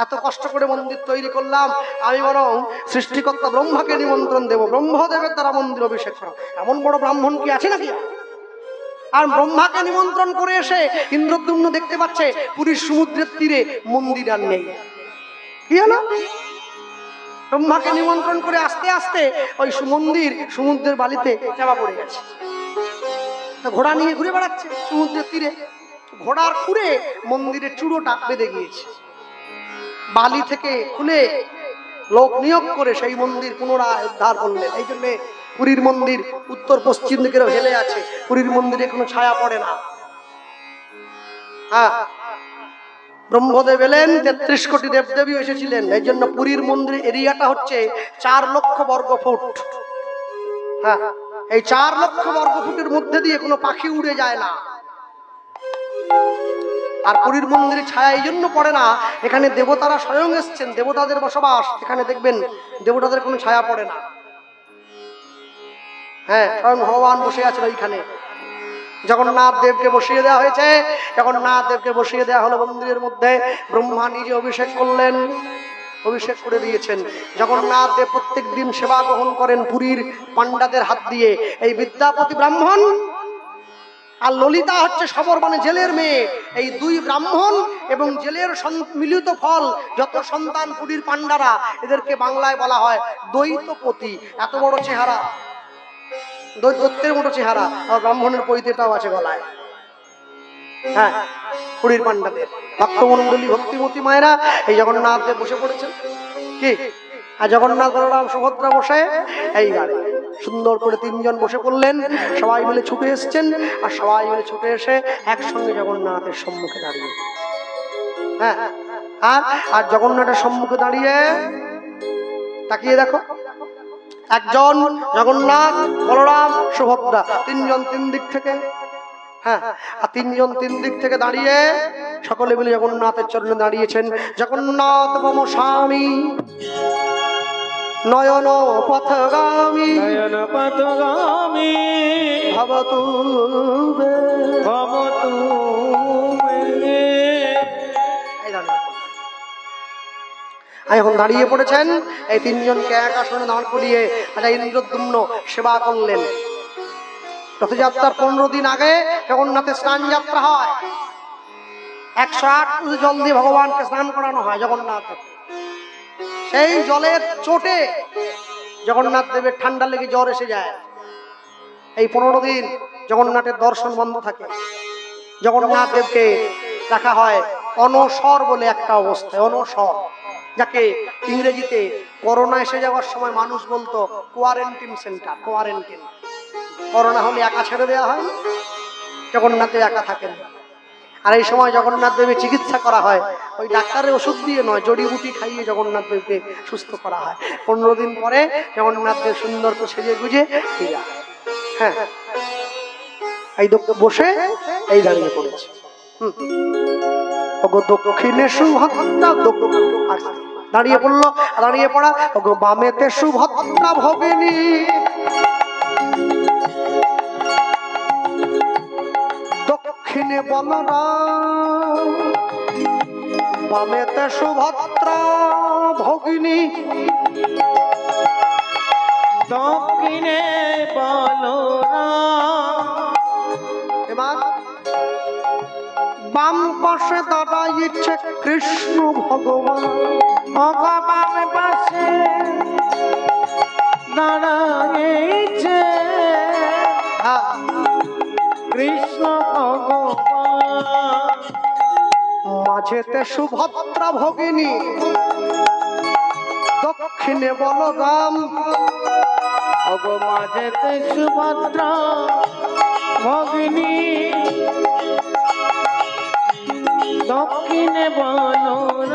এত কষ্ট করে মন্দির তৈরি করলাম, আমি বরং সৃষ্টিকর্তা ব্রহ্মাকে নিমন্ত্রণ দেব, ব্রহ্মদেবের দ্বারা মন্দির অভিষেক করাবো। এমন বড় ব্রাহ্মণ কি আছে নাকি? আর ব্রহ্মাকে নিমন্ত্রণ করে এসে ইন্দ্রদ্যুম্ন দেখতে পাচ্ছে পুরীর সমুদ্রের তীরে মন্দির আর নেই। কি হলো? ব্রহ্মাকে নিমন্ত্রণ করে আস্তে আস্তে ওই মন্দির সমুদ্রের বালিতে চাপা পড়ে গেছে। ঘোড়া নিয়ে ঘুরে বেড়াচ্ছে সমুদ্রের তীরে, ঘোড়ার খুঁড়ে মন্দিরের চূড়োটা বেঁধে গিয়েছে। বালি থেকে খুলে লোক নিয়োগ করে সেই মন্দির পুনরায় উদ্ধার করলেন। এই জন্য পুরীর মন্দির উত্তর পশ্চিম দিকেও হেলে আছে, পুরীর মন্দিরে কোনো ছায়া পড়ে না। হ্যাঁ, ব্রহ্মদেব এলেন, 33 কোটি দেবদেবী এসেছিলেন। এই জন্য পুরীর মন্দিরের এরিয়াটা হচ্ছে 4 লক্ষ বর্গ ফুট। হ্যাঁ, এই 4 লক্ষ বর্গ ফুটের মধ্যে দিয়ে কোনো পাখি উড়ে যায় না। আর পুরীর মন্দিরে ছায়া এই জন্য পড়ে না, এখানে দেবতারা স্বয়ং এসছেন, দেবতাদের বসবাস। এখানে দেখবেন দেবতাদের কোনো ছায়া পড়ে না। হ্যাঁ, স্বয়ং ভগবান বসে আছেন ওইখানে। জগন্নাথ দেবকে বসিয়ে দেওয়া হয়েছে। জগন্নাথ দেবকে বসিয়ে দেওয়া হলো মন্দিরের মধ্যে। ব্রহ্মা নিজে অভিষেক করলেন, অভিষেক করে দিয়েছেন। জগন্নাথ দেব প্রত্যেক দিন সেবা গ্রহণ করেন পুরীর পাণ্ডাদের হাত দিয়ে। এই বিদ্যাপতি ব্রাহ্মণ আর ললিতা হচ্ছে সবর মানে জেলের মেয়ে। এই 2 ব্রাহ্মণ এবং জেলের মিলিত ফল যত সন্তান পুরীর পাণ্ডারা, এদেরকে বাংলায় বলা হয় দ্বৈতপতি। এত বড় চেহারা, দৈত্যের মতো চেহারা, আর ব্রাহ্মণের পৈতেটাও আছে গলায়। হ্যাঁ, পুরীর পাণ্ডাদের ভক্তমণ্ডলী ভক্তিমতী মায়েরা এই জগন্নাথ দেব বসে পড়েছেন। কি? আর জগন্নাথ, বলরাম, সুভদ্রা বসে এইবারে সুন্দর করে 3 জন বসে পড়লেন। সবাই মিলে ছুটে এসছেন, আর সবাই মিলে ছুটে এসে একসঙ্গে জগন্নাথের সম্মুখে দাঁড়িয়ে। হ্যাঁ, আর জগন্নাথের সম্মুখে দাঁড়িয়ে তাকিয়ে দেখো, একজন জগন্নাথ, বলরাম, সুভদ্রা, 3 জন 3 দিক থেকে। হ্যাঁ, আর 3 জন 3 দিক থেকে দাঁড়িয়ে সকলে মিলে জগন্নাথের চরণে দাঁড়িয়েছেন। জগন্নাথ মম স্বামী নয়ন পথগামী, নয়ন পথগামী ভবতু বে। ভবতু মে। এখন দাঁড়িয়ে পড়েছেন। এই 3 জনকে এক আসনে দাঁড় করিয়ে রাজা ইন্দ্রদ্যুম্ন সেবা করলেন। রথযাত্রার 15 দিন আগে জগন্নাথের স্নান যাত্রা হয়। 108 জল দিয়ে ভগবানকে স্নান করানো হয় জগন্নাথ। সেই জলের চোটে জগন্নাথ দেবের ঠান্ডা লেগে জ্বর এসে যায়। এই 15 দিন জগন্নাথের দর্শন বন্ধ থাকে। জগন্নাথ দেবকে রাখা হয় অনসর বলে একটা অবস্থায়, অনসর, যাকে ইংরেজিতে করোনা এসে যাওয়ার সময় মানুষ বলতো কোয়ারেন্টিন সেন্টার। কোয়ারেন্টিন, করোনা হলে একা ছেড়ে দেওয়া হয়, জগন্নাথে একা থাকেন। আর এই সময় জগন্নাথ দেবের চিকিৎসা করা হয় ওই ডাক্তারের ওষুধ দিয়ে নয়, জড়িবুটি খাইয়ে জগন্নাথ দেবকে সুস্থ করা হয়। 15 দিন পরে জগন্নাথ দেব সুন্দর করে সেজে গুজে ফিরে। হ্যাঁ, এই বসে এই দাঁড়িয়ে পড়েছে। দক্ষিণে সুভদ্রা, দাঁড়িয়ে পড়লো। দাঁড়িয়ে পড়া, বামেতে সুভদ্রা ভগিনী, দক্ষিণে বলরাম, বামেতে সুভদ্রা ভগিনী, দক্ষিণে বলরাম। এবার বাম পাশে দাঁড়াইছে কৃষ্ণ ভগবান। ভগবান পাশে দাঁড়াইছে কৃষ্ণ ভগবান। মাঝেতে সুভদ্রা ভগিনী, দক্ষিণে বলরাম, মাঝেতে সুভদ্রা ভগিনী, দক্ষিণে বলরাম।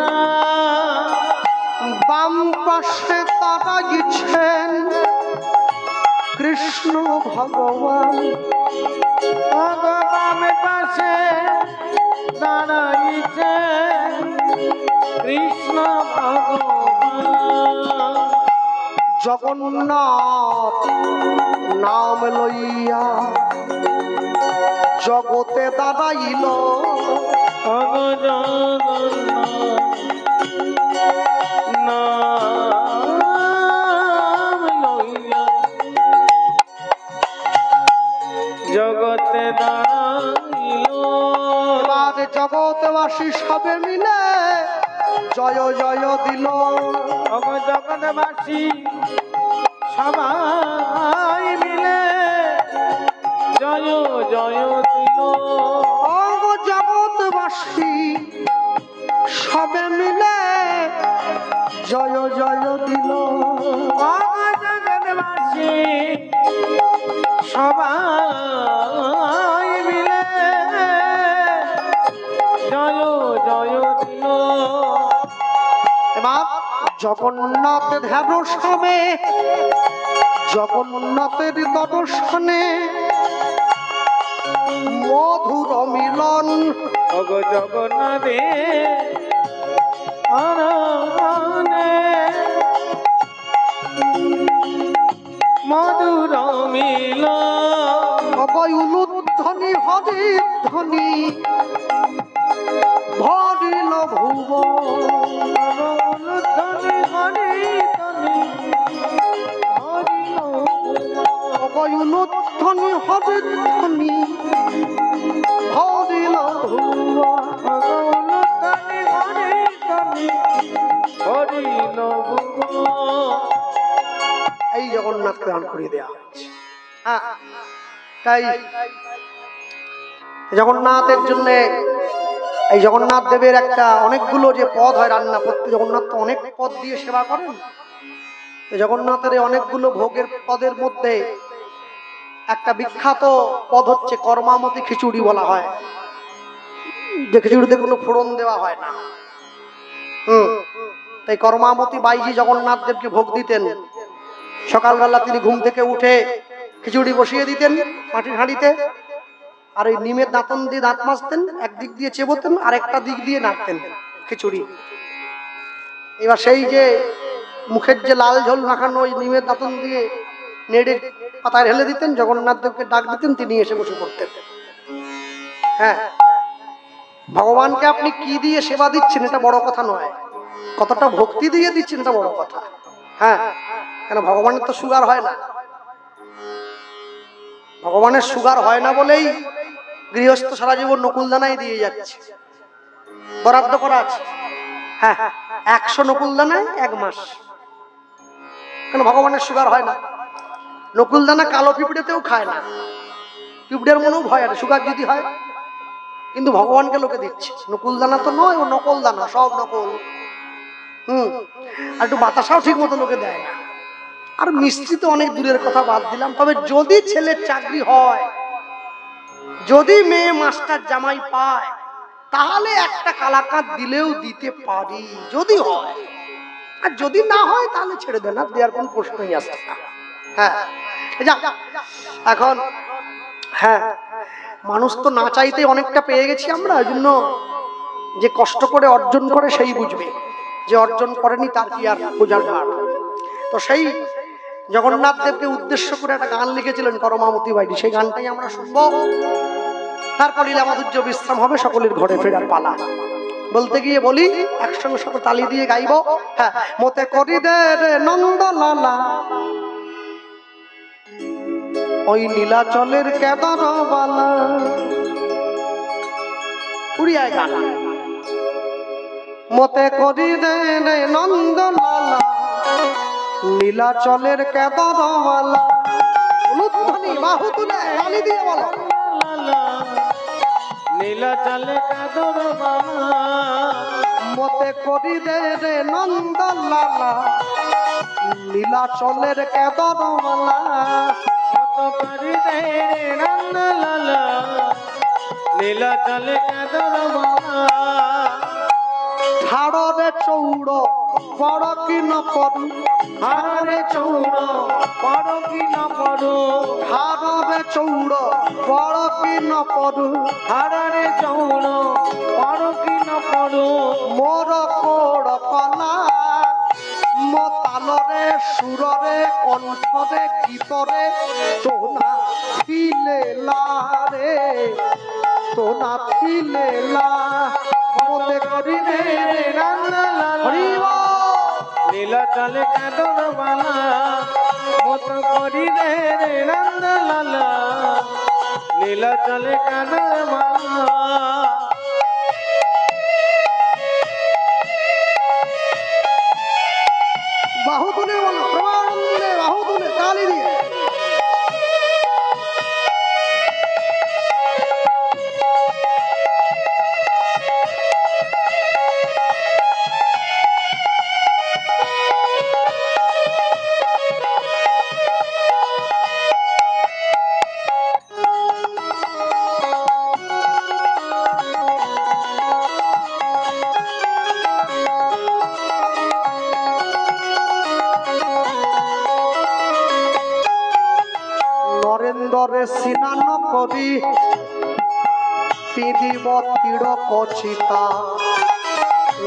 বাম পাশে দাঁড়াইছেন কৃষ্ণ ভগবান। ভগবান পাশে দাঁড়াইছে কৃষ্ণ ভগবান। জগন্নাথ নাম লইয়া জগতে দাঁড়াইল, জগতে দাঁড়া জগৎবাসী সবে মিলে জয় জয় দিল। ওগো জগৎবাসী সবাই মিলে জয় জয় দিল। ওগো জগৎবাসী সবে মিলে জয় জয় দিল। ওগো জগৎবাসী সবাই মিলে জয় জয় দিল। এবার জগন্নাথ ধ্যান সবে জগন্নাথের দর্শনে মধুর মিলন। ওগো জগন্নাথে আরাধনে মধুর মিলন। অবয় উলুধ্বনি হরিধ্বনি ভরিল ভুব। ধনি ধনি ধনি হরিল অবয় উলুধ্বনি হরিধ্বনি ভরিল ভুব। ধনি ধনি ধনি হরিল এই জগন্নাথকে দান করিয়ে দেওয়া হচ্ছে। হ্যাঁ, তাই জগন্নাথের জন্য এই জগন্নাথ দেবের একটা অনেকগুলো যে পদ হয় রান্না করতে, জগন্নাথ তো অনেক পদ দিয়ে সেবা করেন। এই জগন্নাথের এই অনেকগুলো ভোগের পদের মধ্যে একটা বিখ্যাত পদ হচ্ছে কর্মামতি খিচুড়ি বলা হয়, যে খিচুড়িতে কোনো ফোড়ন দেওয়া হয় না। তাই কর্মামতি বাইজি জগন্নাথ দেবকে ভোগ দিতেন। সকালবেলা তিনি ঘুম থেকে উঠে খিচুড়ি বসিয়ে দিতেন মাটির হাঁড়িতে, আর ওই নিমের দাঁতন দিয়ে দাঁত মাজতেন, একদিক দিয়ে চেবোতেন আর একটা দিক দিয়ে নাড়তেন খিচুড়ি। এবার সেই যে মুখের যে লাল ঝোল মাখানো ওই নিমের দাঁতন দিয়ে নেড়ে পাতায় ঢেলে দিতেন, জগন্নাথ দেবকে ডাক দিতেন, তিনি এসে বসে পড়তেন। হ্যাঁ, ভগবানকে আপনি কি দিয়ে সেবা দিচ্ছেন এটা বড় কথা নয়, কতটা ভক্তি দিয়ে দিচ্ছেন এটা বড় কথা। হ্যাঁ, কেন ভগবানের তো সুগার হয় না। ভগবানের সুগার হয় না বলেই গৃহস্থ সারা জীবন নকুলদানাই দিয়ে যাচ্ছে, বরাদ্দ করা আছে। হ্যাঁ, 100 নকুলদানায় 1 মাস। কেন ভগবানের সুগার হয় না? নকুলদানা কালো পিঁপড়েতেও খায় না, পিঁপড়ের মনেও ভয় আছে সুগার যদি হয়, কিন্তু ভগবানকে লোকে দিচ্ছে। নকুলদানা তো নয়, ও নকল দানা, সব নকল। আর একটু বাতাসাও ঠিক মতো লোকে দেয় না। আর মিষ্টি তো অনেক দূরের কথা, বাদ দিলাম। তবে যদি ছেলের চাকরি হয়, যদি মেয়ে মাস্টার জামাই পায়, তাহলে একটা কালাকাঁদ দিলেও দিতে পারি, যদি হয়। আর যদি না হয় তাহলে ছেড়ে দেন, আর দেওয়ার কোন প্রশ্নই আসছে না। হ্যাঁ, এখন হ্যাঁ, মানুষ তো না চাইতে অনেকটা পেয়ে গেছি আমরা। ওই জন্য যে কষ্ট করে অর্জন করে সেই বুঝবে, যে অর্জন করেনি তার কি আর বোঝার ভার। তো সেই জগন্নাথ দেবকে উদ্দেশ্য করে একটা গান লিখেছিলেন কর্মামতি বাইজি, সেই গানটাই আমরা শুনবো। তারপর লীলা মাধুর্য বিশ্রাম হবে, সকলের ঘরে ফেরার পালা। বলতে গিয়ে বলি, একসঙ্গে সাথে তালি দিয়ে গাইবো। হ্যাঁ, মতে করি দে রে নন্দলালা ওই নীলাচলের কেদার বালা। উড়িয়ায় গান। মতে করি দে রে নন্দলালা নীলাচলের কেদার বালা। উলুধ্বনি বাহু তুলে তালি দিয়ে বলো, নীলাচলে কাদর বালা। মতে করি দে রে নন্দলালা নীলাচলের কেদার বালা। মত করি দে রে নন্দলালা নীলাচলে কাদর বালা। হাড়রে চৌড় বড় কি ন পড়ু, হারে চৌড় বড় কি না পড়ু। হাড়রে চৌড় বড় কি ন পড়ু, হারে চৌড় বড় কি না পড়ু। মোর কোড় পালা মো তালরে সুররে কণ্ঠরে গীতরে তোনা ফিলেলা রে, তোনা ফিলেলা। মতে করি রে নন্দলালা নীলাচলে কাদর বালা। মত করি রে নন্দলালা নীলাচলে কাদর বালা। তুলে বলো প্রেমানন্দে বাহু তুলে তালি দিয়ে। নরেন্দ্রে স্নান করি পিঁধিব তীর কচিতা,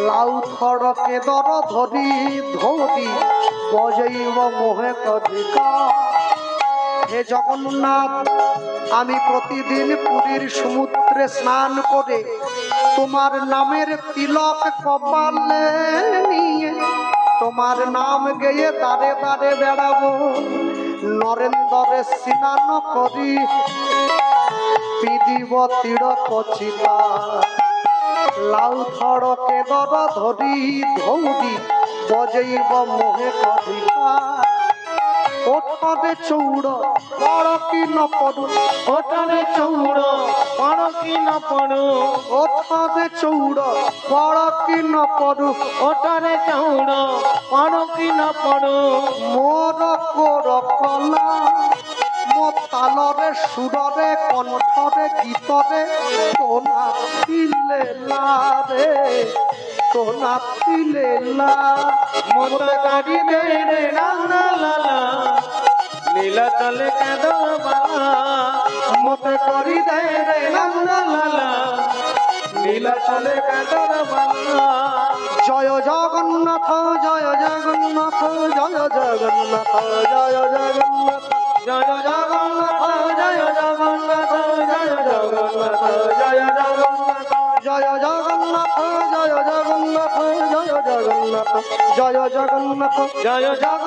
লাউ থড়কে দর ধরি ধরি বজাইব মোহে কধিকা। হে জগন্নাথ, আমি প্রতিদিন পুরীর সমুদ্রে স্নান করে তোমার নামের তিলক কপালে নিয়ে তোমার নাম গেয়ে দাঁড়ে দাঁড়ে বেড়াবো। নরেন্দ্রে স্নান করি পিঁধিব তীর কচিতা, লাউ থড়কে দর ধরি ধৌরি বজাইব মোহে কধিকা। ওঠরে চৌড় বড় কি ন পড়ু, ওঠরে চৌড় বড় কি ন পড়ু, ওঠরে চৌড় বড় কি ন পড়ু, ওঠরে চৌড় বড় কি ন পড়ু। মোর কোর কলা মো তালরে সুররে কণ্ঠরে গীতরে তোনা ছিলে রে, তোনা ছিলে মত কারি দে রে রাঙা লালা, নীলা চলে কাদর বালা। মত করি দে রে রাঙা লালা, নীলা চলে কাদর বালা। জয় জগন্নাথ জয় জগন্নাথ জয় জগন্নাথ জয় জগন্নাথ জয় জগন্নাথ জয় জগন্নাথ জয় জগন্নাথ জয় জগন্নাথ। জয় জগন্নাথ জয় জগন্নাথ জয় জগন্নাথ জয় জগন্নাথ জয় জগন্নাথ জয়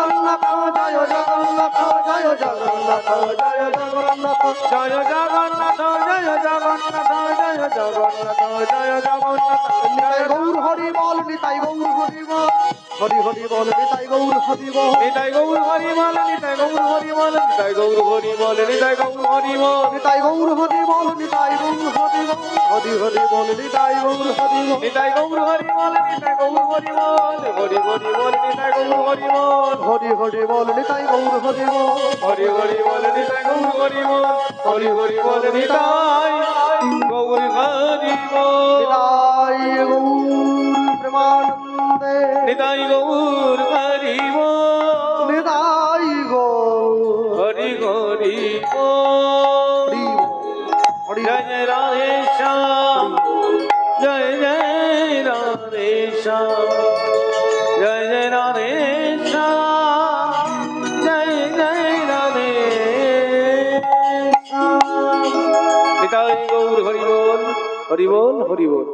জগন্নাথ জয় জগন্নাথ জয় জগন্নাথ জয় জগন্নাথ জয় জগন্নাথ জয় জগন্নাথ জয় জগন্নাথ। নিতাই গৌর হরি বল নিতাই গৌর হরি বল হরি হরি বল নিতাই গৌর হরি বল নিতাই গৌর হরি বল, নিতাই গৌর হরি বল, নিতাই গৌর হরি বল, নিতাই গৌর হরি বল। নিতাই গৌর হরি বল নিতাই গৌর হরি বল হরি হরি বল নিতাই গৌর হরি বল নিতাই গৌর হরি বল, নিতাই গৌর হরি বল, হরি হরি বল, নিতাই গৌর হরি বল। হরি হরি বল নিতাই গৌর হরি বল হরি হরি বল, নিতাই গৌর হরি বল, হরি হরি বল, নিতাই গৌর হরি বল। নিতাই গৌর প্রেমানন্দে নিতাই গৌর হরি বল, নিতাই গৌর হরি হরি বল। হরি হরি জয় জয় রাধে শ্যাম, জয় জয় রাধে শ্যাম, জয় জয় রাধে শ্যাম, জয় জয় রাধে শ্যাম। নিতাই গৌর হরি বল, হরি বল, হরি বল।